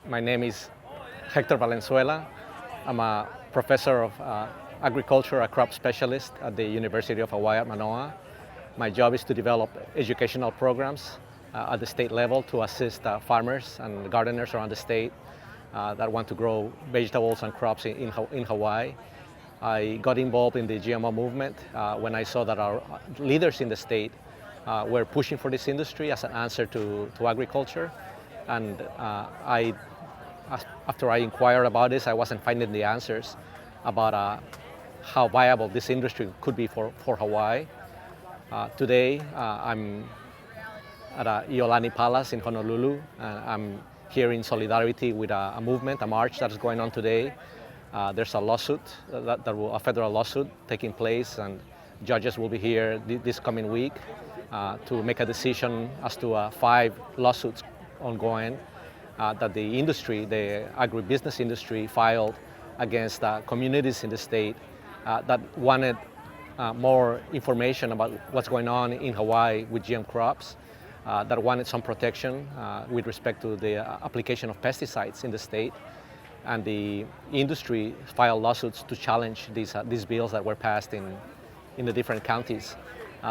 My name is Hector Valenzuela. I'm a professor of agriculture, a crop specialist at the University of Hawaii at Manoa. My job is to develop educational programs at the state level to assist farmers and gardeners around the state that want to grow vegetables and crops in Hawaii. I got involved in the GMO movement when I saw that our leaders in the state were pushing for this industry as an answer to agriculture. And after I inquired about this, I wasn't finding the answers about how viable this industry could be for Hawaii. Today, I'm at Iolani Palace in Honolulu. I'm here in solidarity with a movement, a march that is going on today. There's a lawsuit, a federal lawsuit taking place, and judges will be here this coming week to make a decision as to 5 lawsuits ongoing that the industry, the agribusiness industry, filed against communities in the state that wanted more information about what's going on in Hawaii with GM crops, that wanted some protection with respect to the application of pesticides in the state. And the industry filed lawsuits to challenge these bills that were passed in the different counties.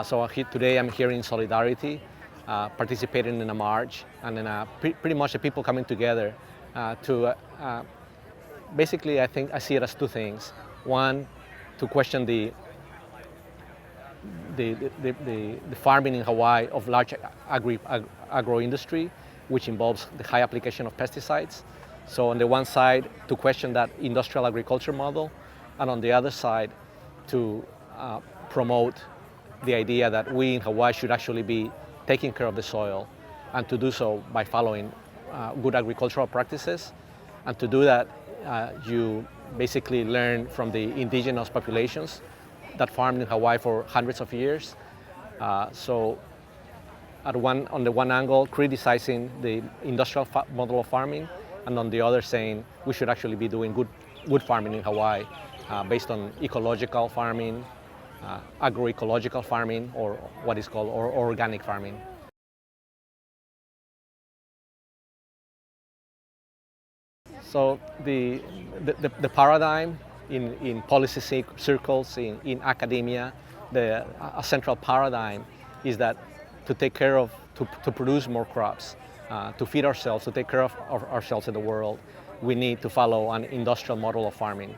So today I'm here in solidarity, participating in a march, and then pretty much the people coming together to basically, I see it as 2 things. One, to question the farming in Hawaii of large agro industry, which involves the high application of pesticides. So on the one side, to question that industrial agriculture model, and on the other side, to promote the idea that we in Hawaii should actually be taking care of the soil, and to do so by following good agricultural practices. And to do that, you basically learn from the indigenous populations that farmed in Hawaii for hundreds of years. So on the one angle, criticizing the industrial model of farming, and on the other saying we should actually be doing good farming in Hawaii based on ecological farming, agroecological farming, or what is called organic farming. So the paradigm in policy circles, in academia, a central paradigm is that to take care of, to produce more crops, to feed ourselves, to take care of ourselves in the world, we need to follow an industrial model of farming.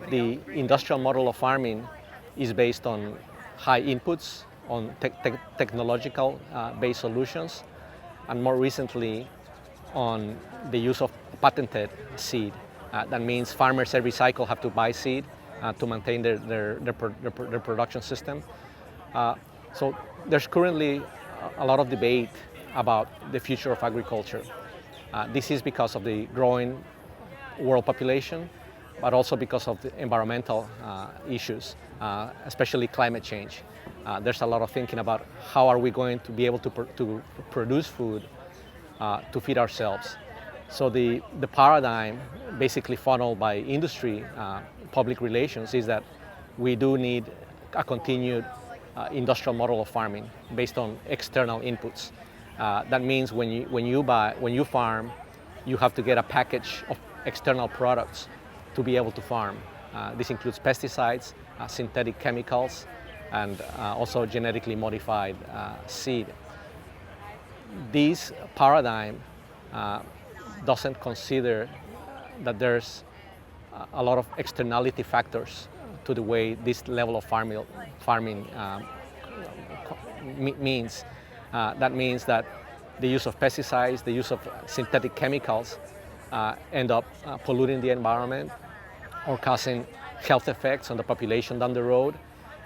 The industrial model of farming is based on high inputs, on technological based solutions, and more recently on the use of patented seed. That means farmers every cycle have to buy seed to maintain their production system. So there's currently a lot of debate about the future of agriculture. This is because of the growing world population, but also because of the environmental issues, especially climate change. There's a lot of thinking about how are we going to be able to produce food to feed ourselves. So the paradigm, basically funneled by industry, public relations, is that we do need a continued industrial model of farming based on external inputs. That means when you farm, you have to get a package of external products to be able to farm. This includes pesticides, synthetic chemicals, and also genetically modified seed. This paradigm doesn't consider that there's a lot of externality factors to the way this level of farming means. That means that the use of pesticides, the use of synthetic chemicals end up polluting the environment or causing health effects on the population down the road.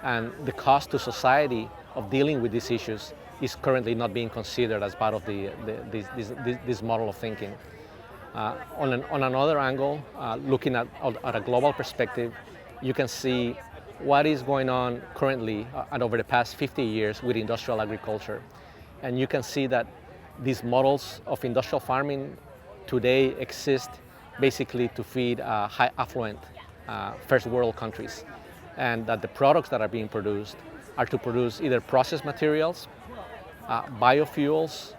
And the cost to society of dealing with these issues is currently not being considered as part of this model of thinking. On another angle, looking at a global perspective, you can see what is going on currently and over the past 50 years with industrial agriculture. And you can see that these models of industrial farming today exist basically to feed high affluent first world countries, and that the products that are being produced are to produce either processed materials, biofuels,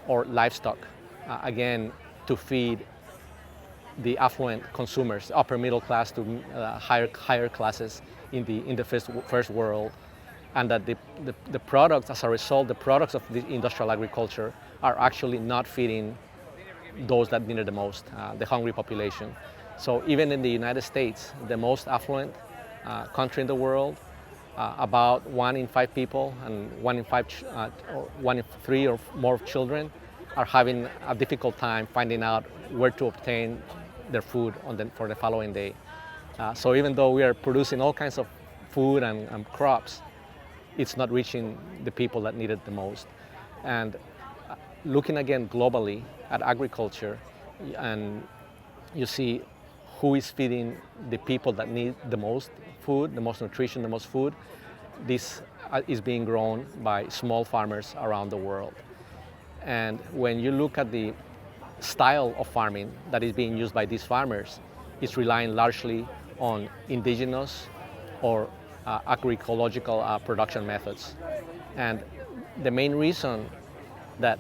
or livestock. Again, to feed the affluent consumers, upper middle class to higher classes in the first world, and that the products, as a result, the products of the industrial agriculture are actually not feeding those that need it the most, the hungry population. So even in the United States, the most affluent country in the world, about 1 in 5 people and 1 in 3 or more children are having a difficult time finding out where to obtain their food for the following day. So even though we are producing all kinds of food and crops, it's not reaching the people that need it the most. And looking again globally at agriculture, and you see who is feeding the people that need the most food, the most nutrition, the most food. This is being grown by small farmers around the world. And when you look at the style of farming that is being used by these farmers, it's relying largely on indigenous or agroecological production methods. And the main reason that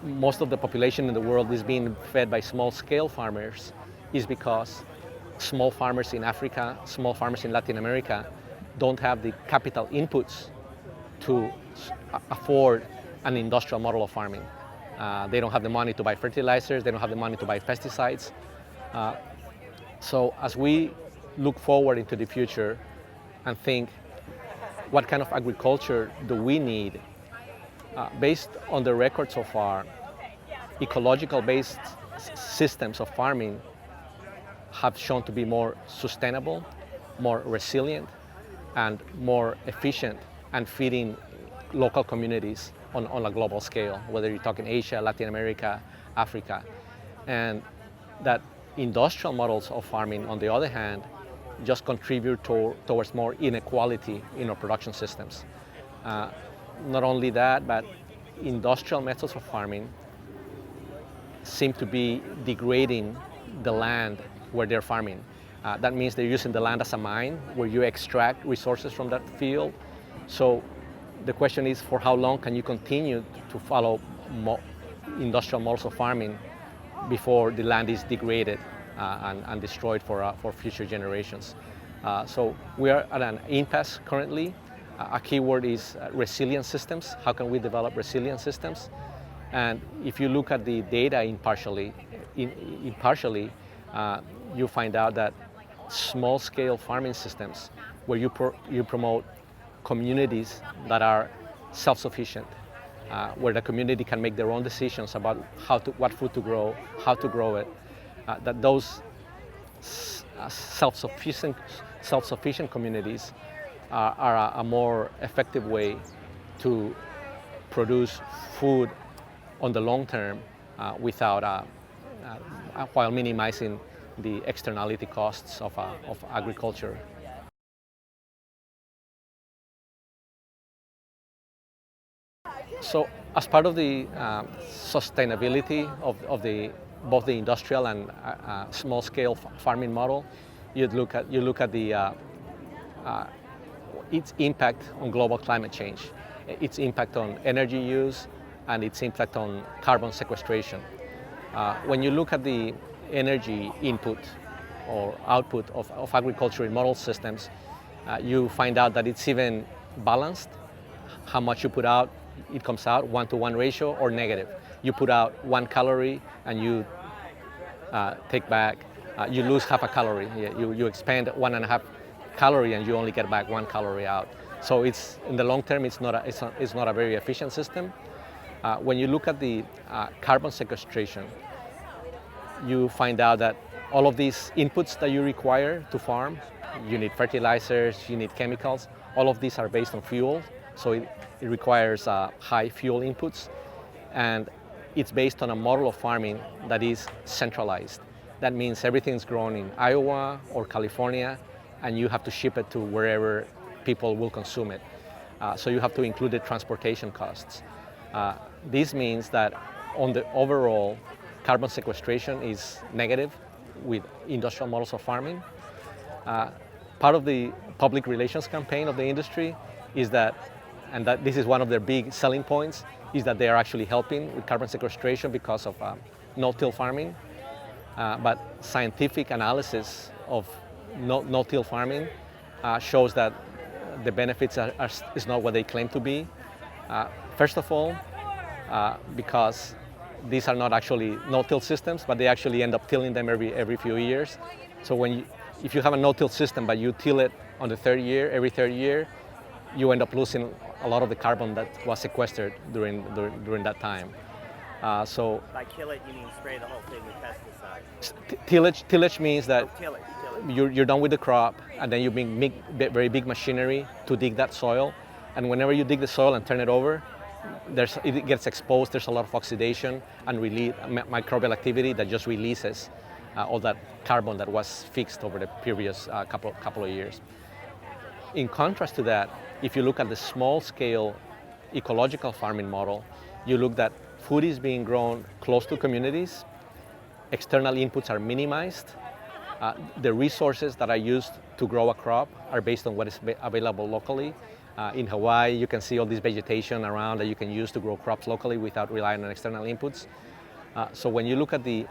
most of the population in the world is being fed by small-scale farmers is because small farmers in Africa, small farmers in Latin America don't have the capital inputs to afford an industrial model of farming. They don't have the money to buy fertilizers, they don't have the money to buy pesticides. So as we look forward into the future and think, what kind of agriculture do we need? Based on the record so far, ecological-based systems of farming have shown to be more sustainable, more resilient, and more efficient and feeding local communities on a global scale, whether you're talking Asia, Latin America, Africa. And that industrial models of farming, on the other hand, just contribute towards more inequality in our production systems. Not only that, but industrial methods of farming seem to be degrading the land where they're farming. That means they're using the land as a mine where you extract resources from that field. So the question is, for how long can you continue to follow industrial models of farming before the land is degraded and destroyed for future generations? So we are at an impasse currently. A key word is resilient systems. How can we develop resilient systems? And if you look at the data impartially, you find out that small-scale farming systems, where you promote communities that are self-sufficient, where the community can make their own decisions about what food to grow, how to grow it, that those self-sufficient communities are a more effective way to produce food on the long term while minimizing the externality costs of agriculture. So as part of the sustainability of both the industrial and small-scale farming model, you look at its impact on global climate change, its impact on energy use, and its impact on carbon sequestration. When you look at the energy input or output of agriculture in model systems, you find out that it's even balanced. How much you put out, it comes out 1-to-1 ratio or negative. You put out 1 calorie and you take back, you lose half a calorie. You expend 1.5 calorie and you only get back 1 calorie out. So it's, in the long term, it's not a very efficient system. When you look at the carbon sequestration, you find out that all of these inputs that you require to farm, you need fertilizers, you need chemicals, all of these are based on fuel, so it requires high fuel inputs, and it's based on a model of farming that is centralized. That means everything's grown in Iowa or California, and you have to ship it to wherever people will consume it. So you have to include the transportation costs. This means that on the overall, carbon sequestration is negative with industrial models of farming. Part of the public relations campaign of the industry is that this is one of their big selling points, is that they are actually helping with carbon sequestration because of no-till farming, but scientific analysis of no-till farming shows that the benefits is not what they claim to be. First of all, because these are not actually no-till systems, but they actually end up tilling them every few years. So if you have a no-till system, but you till it on the every third year, you end up losing a lot of the carbon that was sequestered during that time. So by kill it, you mean spray the whole thing with pesticide? Tillage means that Tillage. You're done with the crop, and then you bring very big machinery to dig that soil. And whenever you dig the soil and turn it over, it gets exposed. There's a lot of oxidation and microbial activity that just releases all that carbon that was fixed over the previous couple of years. In contrast to that, if you look at the small-scale ecological farming model, you look that food is being grown close to communities, external inputs are minimized, the resources that are used to grow a crop are based on what is available locally. In Hawaii, you can see all this vegetation around that you can use to grow crops locally without relying on external inputs. So when you look at the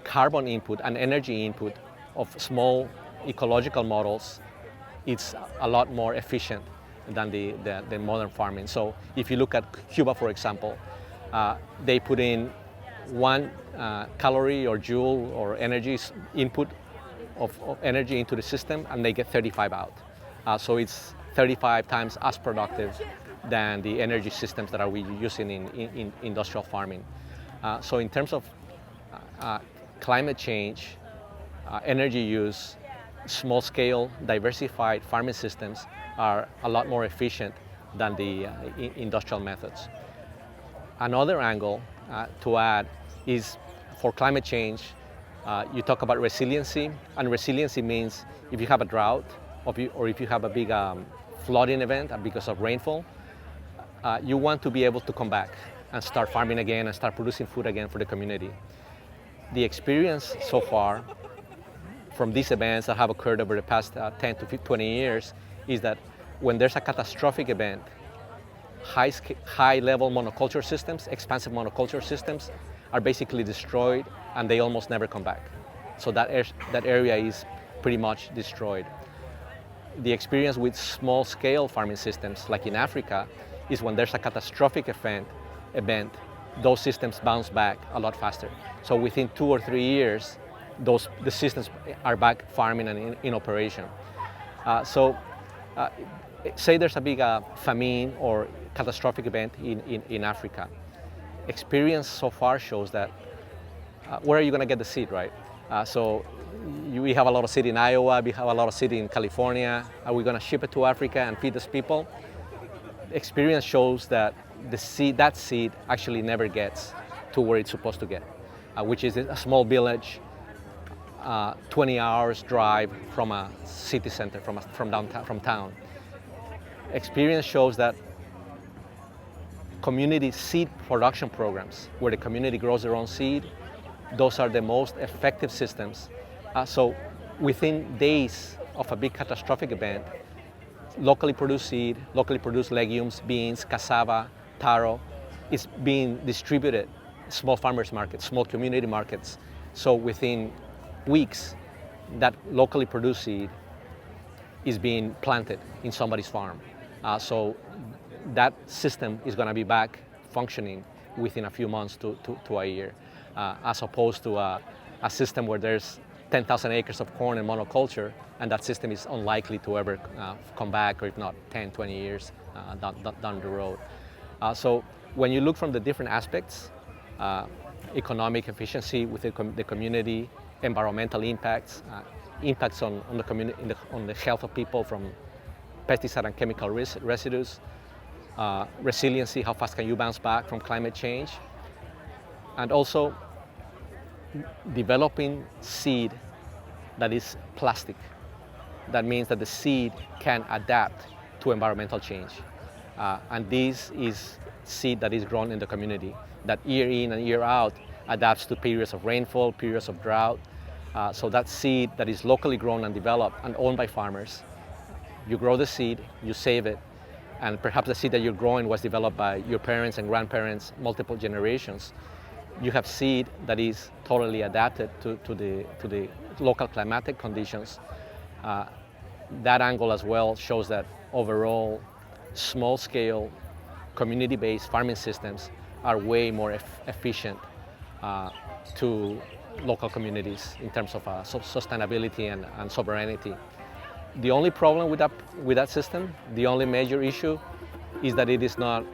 carbon input and energy input of small ecological models, it's a lot more efficient than the modern farming. So if you look at Cuba, for example, they put in 1 calorie or joule or energy input of energy into the system, and they get 35 out. So it's 35 times as productive than the energy systems that we using in industrial farming. So in terms of climate change, energy use, small-scale, diversified farming systems are a lot more efficient than the industrial methods. Another angle to add is for climate change, you talk about resiliency, and resiliency means if you have a drought or if you have a big flooding event because of rainfall, you want to be able to come back and start farming again and start producing food again for the community. The experience so far from these events that have occurred over the past 10 to 20 years is that when there's a catastrophic event, high-level monoculture systems, expansive monoculture systems, are basically destroyed and they almost never come back. So that area is pretty much destroyed. The experience with small-scale farming systems, like in Africa, is when there's a catastrophic event, those systems bounce back a lot faster. So within 2 or 3 years, the systems are back farming and in operation. Say there's a big famine or catastrophic event in Africa. Experience so far shows that where are you going to get the seed, right? We have a lot of seed in Iowa, we have a lot of seed in California. Are we going to ship it to Africa and feed these people? Experience shows that that seed actually never gets to where it's supposed to get, which is a small village, 20 hours drive from a city center, from town. Experience shows that community seed production programs, where the community grows their own seed, those are the most effective systems. So within days of a big catastrophic event, locally produced seed, locally produced legumes, beans, cassava, taro, is being distributed, small farmers markets, small community markets. So within weeks, that locally produced seed is being planted in somebody's farm. So that system is going to be back functioning within a few months to a year, as opposed to a system where there's 10,000 acres of corn and monoculture, and that system is unlikely to ever come back, or if not 10, 20 years down the road. So when you look from the different aspects, economic efficiency with the community, environmental impacts, impacts on the community, on the health of people from pesticide and chemical residues, resiliency, how fast can you bounce back from climate change, and also developing seed that is plastic. That means that the seed can adapt to environmental change. And this is seed that is grown in the community, that year in and year out adapts to periods of rainfall, periods of drought. So that seed that is locally grown and developed and owned by farmers, you grow the seed, you save it, and perhaps the seed that you're growing was developed by your parents and grandparents, multiple generations. you have seed that is totally adapted to the local climatic conditions. That angle as well shows that overall small-scale community-based farming systems are way more efficient to local communities in terms of sustainability and sovereignty. The only problem with that system, the only major issue, is that it is not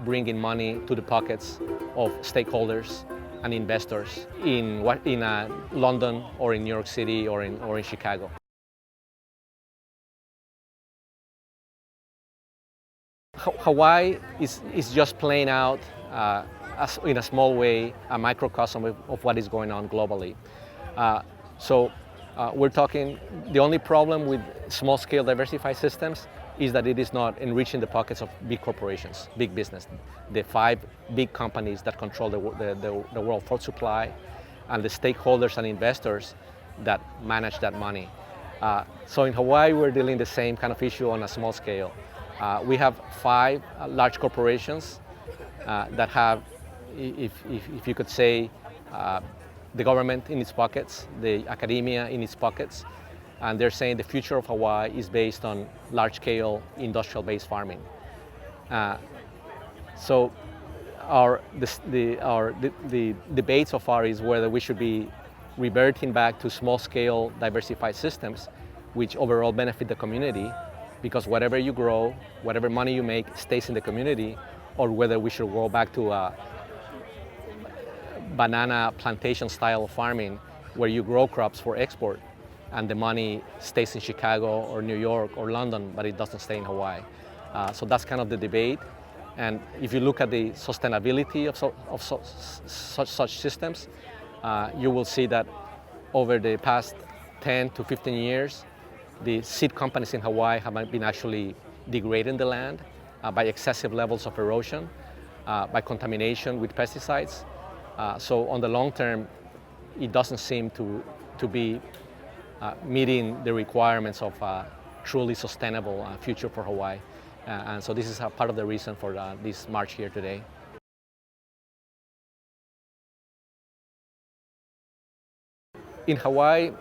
bringing money to the pockets of stakeholders and investors in London or in New York City or in Chicago. Hawaii is just playing out in a small way a microcosm of what is going on globally. We're talking, the only problem with small-scale diversified systems is that it is not enriching the pockets of big corporations, big business, the 5 big companies that control the world food supply, and the stakeholders and investors that manage that money. So in Hawaii, we're dealing the same kind of issue on a small scale. We have 5 large corporations that have, if you could say, the government in its pockets, the academia in its pockets, and they're saying the future of Hawaii is based on large-scale industrial-based farming. So the debate so far is whether we should be reverting back to small-scale diversified systems, which overall benefit the community, because whatever you grow, whatever money you make stays in the community, or whether we should go back to a banana plantation style of farming where you grow crops for export and the money stays in Chicago or New York or London, but it doesn't stay in Hawaii. So that's kind of the debate. And if you look at the sustainability of such systems, you will see that over the past 10 to 15 years, the seed companies in Hawaii have been actually degrading the land by excessive levels of erosion, by contamination with pesticides. So on the long term, it doesn't seem to be meeting the requirements of a truly sustainable future for Hawaii. And so this is a part of the reason for this march here today. In Hawaii,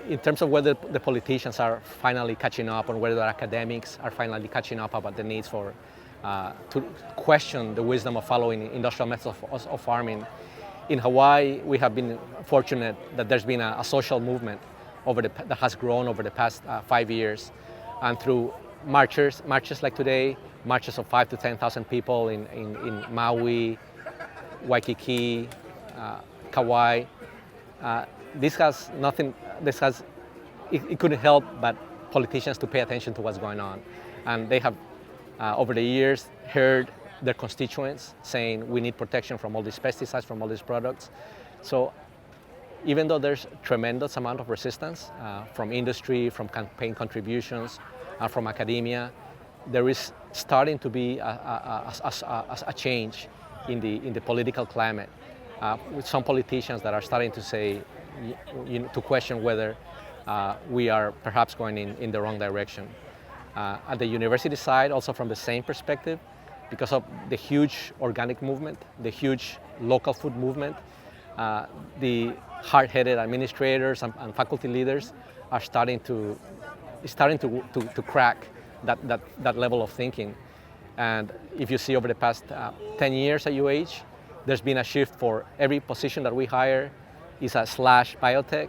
in terms of whether the politicians are finally catching up or whether the academics are finally catching up about the needs for to question the wisdom of following industrial methods of farming, in Hawaii we have been fortunate that there's been a social movement that has grown over the past 5 years, and through marches like today, marches of 5,000 to 10,000 people in Maui, Waikiki, Kauai. It couldn't help but politicians to pay attention to what's going on. And they have, over the years, heard their constituents saying we need protection from all these pesticides, from all these products. So even though there's tremendous amount of resistance from industry, from campaign contributions, from academia, there is starting to be a change in the political climate, with some politicians that are starting to say, to question whether we are perhaps going in the wrong direction. At the university side, also from the same perspective, because of the huge organic movement, the huge local food movement, the hard-headed administrators and faculty leaders are starting to crack that level of thinking. And if you see over the past 10 years at UH, there's been a shift for every position that we hire is a /biotech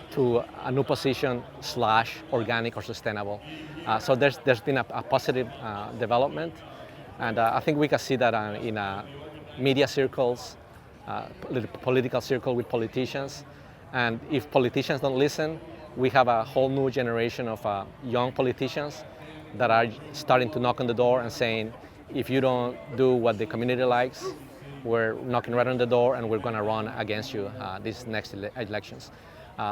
to a new position /organic or sustainable. So there's been a positive development, and I think we can see that in media circles, political circle with politicians. And if politicians don't listen, we have a whole new generation of young politicians that are starting to knock on the door and saying, if you don't do what the community likes, we're knocking right on the door and we're going to run against you these next elections.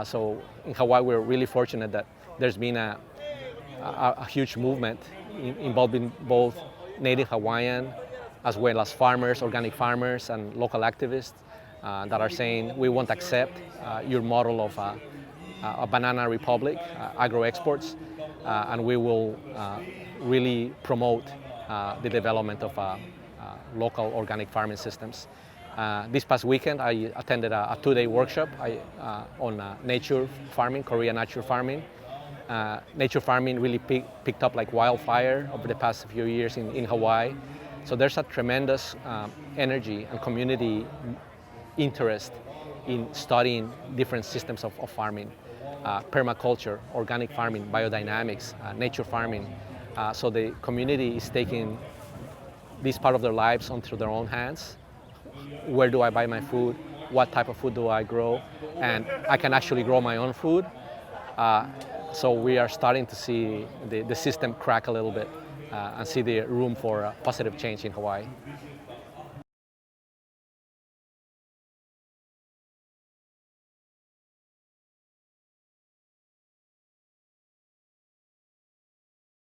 So in Hawaii, we're really fortunate that there's been a huge movement involving both native Hawaiian as well as farmers, organic farmers, and local activists that are saying we won't accept your model of a banana republic, agro-exports, and we will really promote the development of local organic farming systems. This past weekend, I attended a two-day workshop on nature farming, Korean nature farming. Nature farming really picked up like wildfire over the past few years in Hawaii. So there's a tremendous energy and community interest in studying different systems of farming, permaculture, organic farming, biodynamics, nature farming. So the community is taking this part of their lives onto their own hands. Where do I buy my food? What type of food do I grow? And I can actually grow my own food. So we are starting to see the system crack a little bit and see the room for positive change in Hawaii.